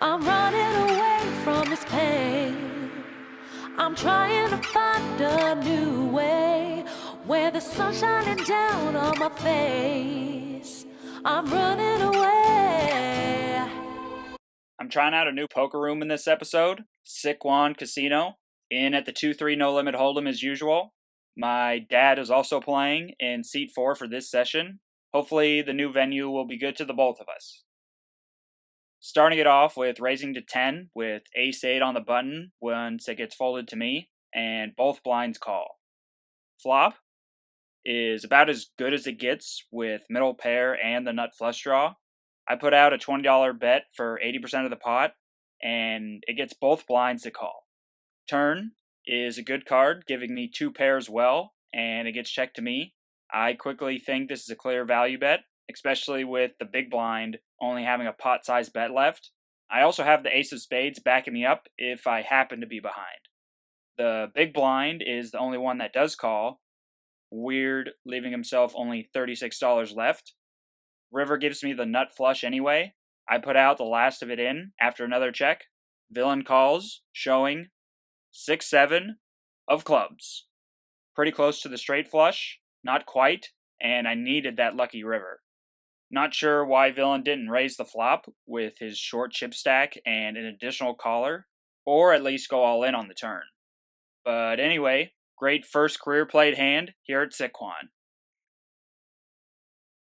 I'm running away from this pain. I'm trying to find a new way where the sun's shining down on my face. I'm running away. I'm trying out a new poker room in this episode, Sycuan Casino, in at the 2-3 no limit hold'em as usual. My dad is also playing in seat 4 for this session. Hopefully the new venue will be good to the both of us. Starting it off with raising to 10 with ace-8 on the button once it gets folded to me, and both blinds call. Flop is about as good as it gets with middle pair and the nut flush draw. I put out a $20 bet for 80% of the pot, and it gets both blinds to call. Turn is a good card, giving me 2 pairs well, and it gets checked to me. I quickly think this is a clear value bet, especially with the big blind only having a pot-sized bet left. I also have the ace of spades backing me up if I happen to be behind. The big blind is the only one that does call. Weird, leaving himself only $36 left. River gives me the nut flush anyway. I put out the last of it in after another check. Villain calls, showing 6-7 of clubs. Pretty close to the straight flush, not quite, and I needed that lucky river. Not sure why Villain didn't raise the flop with his short chip stack and an additional caller, or at least go all in on the turn. But anyway, great first career played hand here at Sycuan.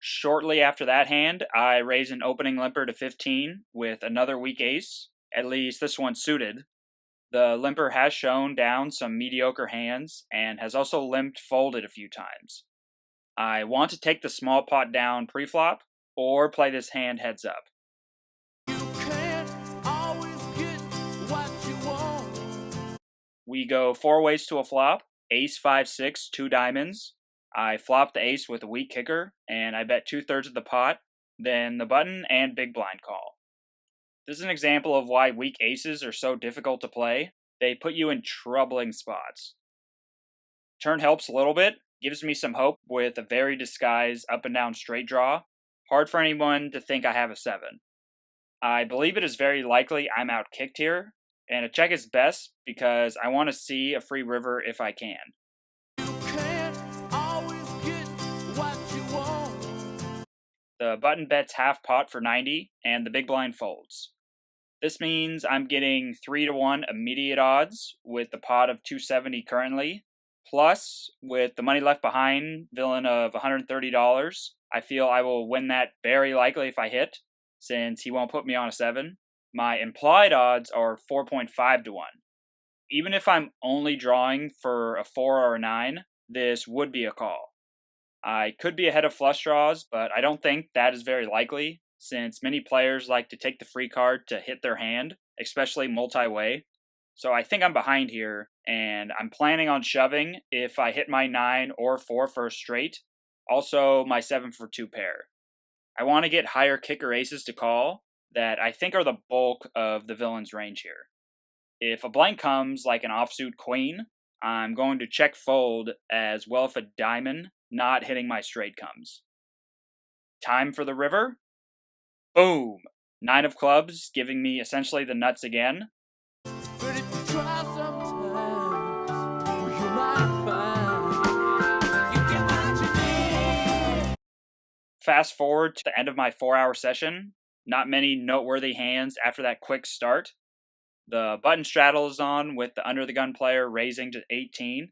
Shortly after that hand, I raise an opening limper to 15 with another weak ace, at least this one suited. The limper has shown down some mediocre hands and has also limped folded a few times. I want to take the small pot down pre-flop or play this hand heads up. You can't always get what you want. We go 4 ways to a flop, ace 5-6, 2 diamonds. I flop the ace with a weak kicker, and I bet 2/3 of the pot, then the button and big blind call. This is an example of why weak aces are so difficult to play. They put you in troubling spots. Turn helps a little bit, gives me some hope with a very disguised up and down straight draw. Hard for anyone to think I have a 7. I believe it is very likely I'm out kicked here, and a check is best because I want to see a free river if I can. You can't always get what you want. The button bets half pot for 90, and the big blind folds. This means I'm getting 3-1 immediate odds with the pot of 270 currently. Plus, with the money left behind, Villain of $130, I feel I will win that very likely if I hit, since he won't put me on a 7. My implied odds are 4.5-1. Even if I'm only drawing for a 4 or a 9, this would be a call. I could be ahead of flush draws, but I don't think that is very likely, since many players like to take the free card to hit their hand, especially multi-way. So I think I'm behind here, and I'm planning on shoving if I hit my 9 or 4 for a straight, also my 7 for 2 pair. I want to get higher kicker aces to call that I think are the bulk of the villain's range here. If a blank comes like an offsuit queen, I'm going to check fold as well if a diamond not hitting my straight comes. Time for the river. Boom! 9 of clubs, giving me essentially the nuts again. But if you try sometimes, well, you might find you get what you need. Fast forward to the end of my 4-hour session. Not many noteworthy hands after that quick start. The button straddle is on with the under the gun player raising to 18.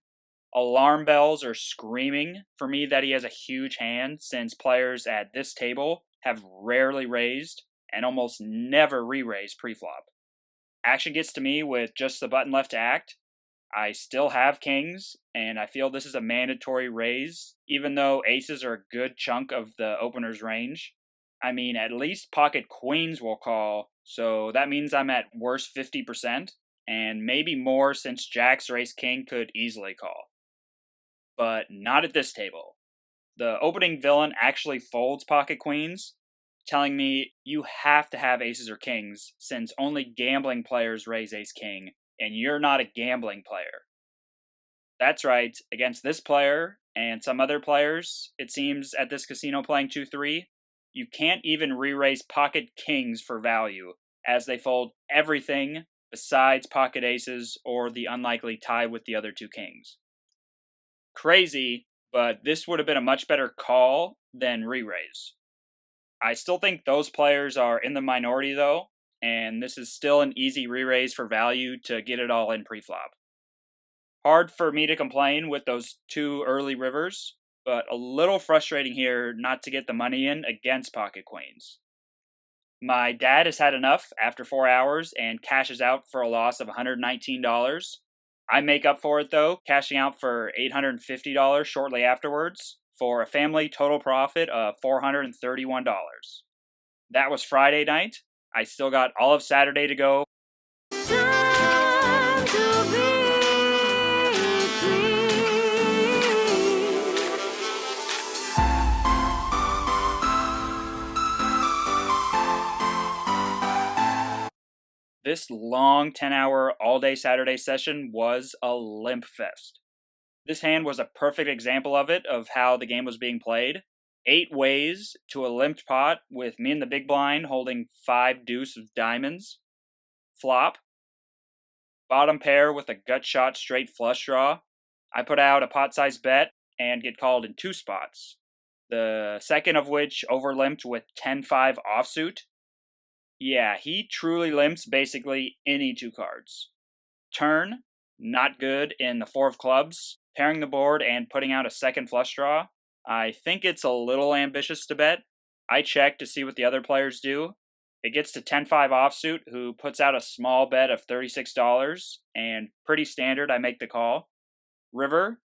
Alarm bells are screaming for me that he has a huge hand, since players at this table have rarely raised and almost never re-raise pre-flop. Action gets to me with just the button left to act. I still have kings, and I feel this is a mandatory raise, even though aces are a good chunk of the opener's range. I mean, at least pocket queens will call, so that means I'm at worst 50%, and maybe more since jacks or ace king could easily call. But not at this table. The opening villain actually folds pocket queens, telling me you have to have aces or kings, since only gambling players raise ace king, and you're not a gambling player. That's right, against this player and some other players, it seems at this casino playing 2-3, you can't even re-raise pocket kings for value, as they fold everything besides pocket aces or the unlikely tie with the other two kings. Crazy, but this would have been a much better call than re-raise. I still think those players are in the minority though, and this is still an easy re-raise for value to get it all in pre-flop. Hard for me to complain with those two early rivers, but a little frustrating here not to get the money in against pocket queens. My dad has had enough after 4 hours and cashes out for a loss of $119. I make up for it though, cashing out for $850 shortly afterwards for a family total profit of $431. That was Friday night. I still got all of Saturday to go. Time to be free. This long 10-hour all-day Saturday session was a limp fest. This hand was a perfect example of it, of how the game was being played. 8 ways to a limped pot with me in the big blind holding 5 deuce of diamonds. Flop. Bottom pair with a gut shot straight flush draw. I put out a pot-sized bet and get called in 2 spots. The second of which over-limped with 10-5 offsuit. Yeah, he truly limps basically any 2 cards. Turn, not good in the 4 of clubs, pairing the board and putting out a second flush draw. I think it's a little ambitious to bet. I check to see what the other players do. It gets to 10-5 offsuit, who puts out a small bet of $36, and pretty standard, I make the call. River,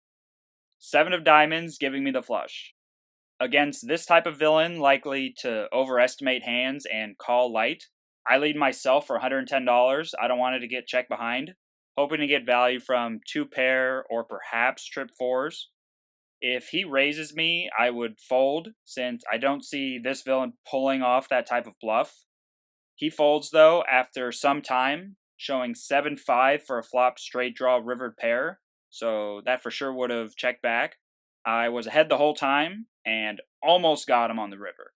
7 of diamonds, giving me the flush. Against this type of villain, likely to overestimate hands and call light, I lead myself for $110. I don't want it to get checked behind, hoping to get value from 2 pair or perhaps trip 4s. If he raises me, I would fold, since I don't see this villain pulling off that type of bluff. He folds though after some time, showing 7-5 for a flop straight draw rivered pair, so that for sure would have checked back. I was ahead the whole time, and almost got him on the river.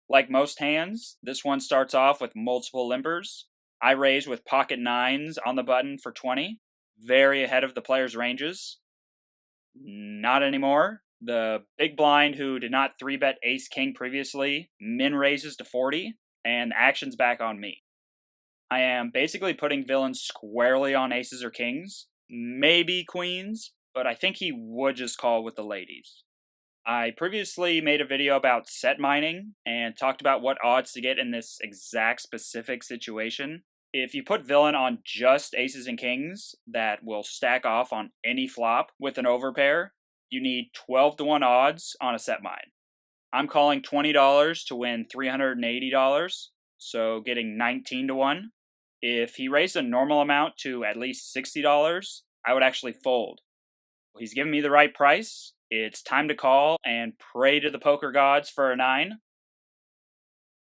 Like most hands, this one starts off with multiple limpers. I raise with pocket 9s on the button for 20, very ahead of the player's ranges. Not anymore. The big blind, who did not 3-bet ace-king previously, min raises to 40, and the action's back on me. I am basically putting villains squarely on aces or kings, maybe queens, but I think he would just call with the ladies. I previously made a video about set mining and talked about what odds to get in this exact specific situation. If you put villain on just aces and kings that will stack off on any flop with an overpair, you need 12-1 odds on a set mine. I'm calling $20 to win $380, so getting 19-1. If he raised a normal amount to at least $60, I would actually fold. He's given me the right price. It's time to call and pray to the poker gods for a 9.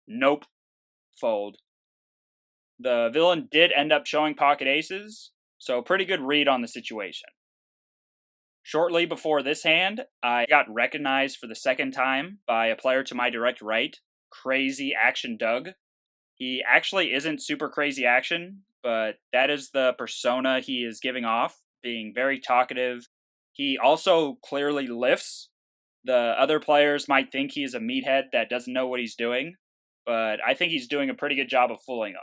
Nope. Fold. The villain did end up showing pocket aces, so pretty good read on the situation. Shortly before this hand, I got recognized for the second time by a player to my direct right, Crazy Action Doug. He actually isn't super crazy action, but that is the persona he is giving off, being very talkative. He also clearly lifts. The other players might think he is a meathead that doesn't know what he's doing, but I think he's doing a pretty good job of fooling them.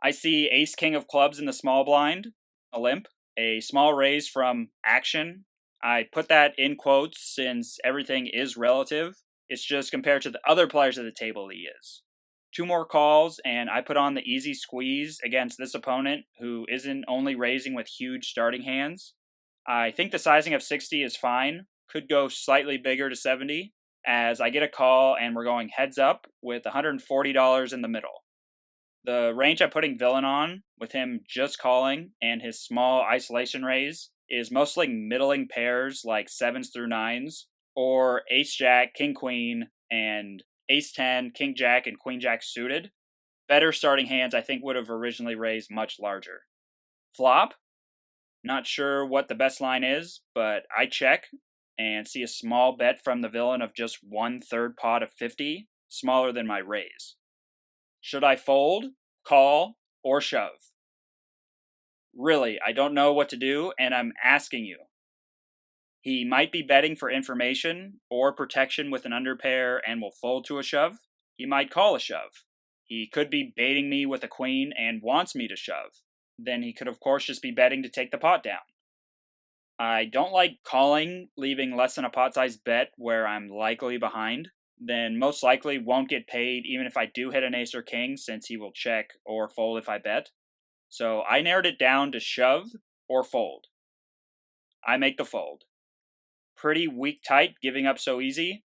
I see ace-king of clubs in the small blind, a limp, a small raise from action. I put that in quotes since everything is relative. It's just compared to the other players at the table he is. 2 more calls, and I put on the easy squeeze against this opponent, who isn't only raising with huge starting hands. I think the sizing of 60 is fine, could go slightly bigger to 70, as I get a call and we're going heads up with $140 in the middle. The range I'm putting villain on, with him just calling and his small isolation raise, is mostly middling pairs like 7s through 9s, or ace-jack, king-queen, and ace-10, king-jack, and queen-jack suited. Better starting hands I think would have originally raised much larger. Flop? Not sure what the best line is, but I check and see a small bet from the villain of just 1/3 pot of 50, smaller than my raise. Should I fold, call, or shove? Really, I don't know what to do, and I'm asking you. He might be betting for information or protection with an underpair and will fold to a shove. He might call a shove. He could be baiting me with a queen and wants me to shove. Then he could, of course, just be betting to take the pot down. I don't like calling, leaving less than a pot-sized bet where I'm likely behind. Then most likely won't get paid even if I do hit an ace or king, since he will check or fold if I bet. So I narrowed it down to shove or fold. I make the fold. Pretty weak tight, giving up so easy.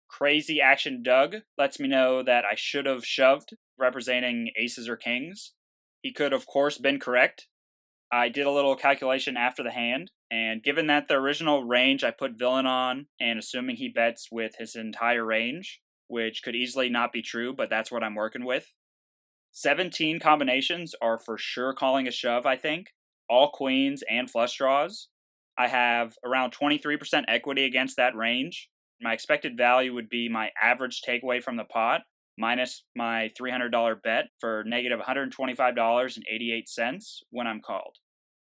Crazy Action Doug lets me know that I should have shoved, representing aces or kings. He could, of course, been correct. I did a little calculation after the hand, and given that the original range I put villain on, and assuming he bets with his entire range, which could easily not be true, but that's what I'm working with, 17 combinations are for sure calling a shove, I think. All queens and flush draws. I have around 23% equity against that range. My expected value would be my average takeaway from the pot, minus my $300 bet for negative $125.88 when I'm called.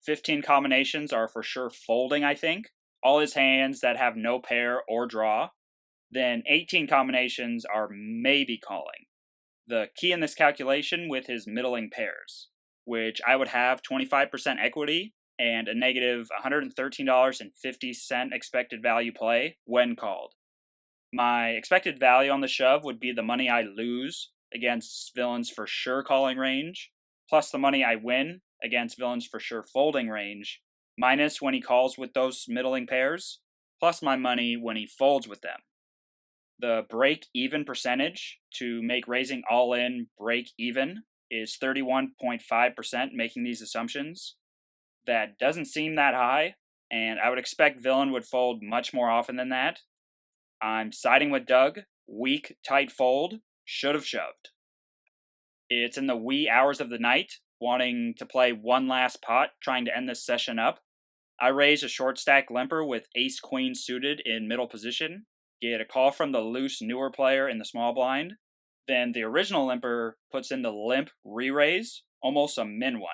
15 combinations are for sure folding, I think. All his hands that have no pair or draw. Then 18 combinations are maybe calling. The key in this calculation with his middling pairs, which I would have 25% equity and a negative $113.50 expected value play when called. My expected value on the shove would be the money I lose against villains for sure calling range, plus the money I win against villains for sure folding range, minus when he calls with those middling pairs, plus my money when he folds with them. The break-even percentage to make raising all-in break-even is 31.5% making these assumptions. That doesn't seem that high, and I would expect villain would fold much more often than that. I'm siding with Doug. Weak, tight fold. Should have shoved. It's in the wee hours of the night, wanting to play one last pot, trying to end this session up. I raise a short stack limper with ace-queen suited in middle position. Get a call from the loose newer player in the small blind. Then the original limper puts in the limp re-raise, almost a min one.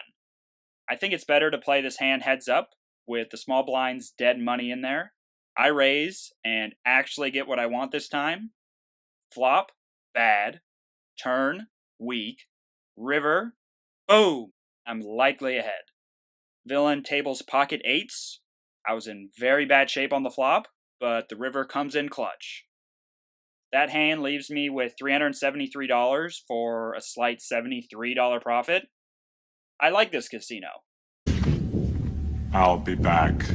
I think it's better to play this hand heads up with the small blind's dead money in there. I raise and actually get what I want this time. Flop, bad. Turn, weak. River, boom! I'm likely ahead. Villain tables pocket eights. I was in very bad shape on the flop, but the river comes in clutch. That hand leaves me with $373 for a slight $73 profit. I like this casino. I'll be back.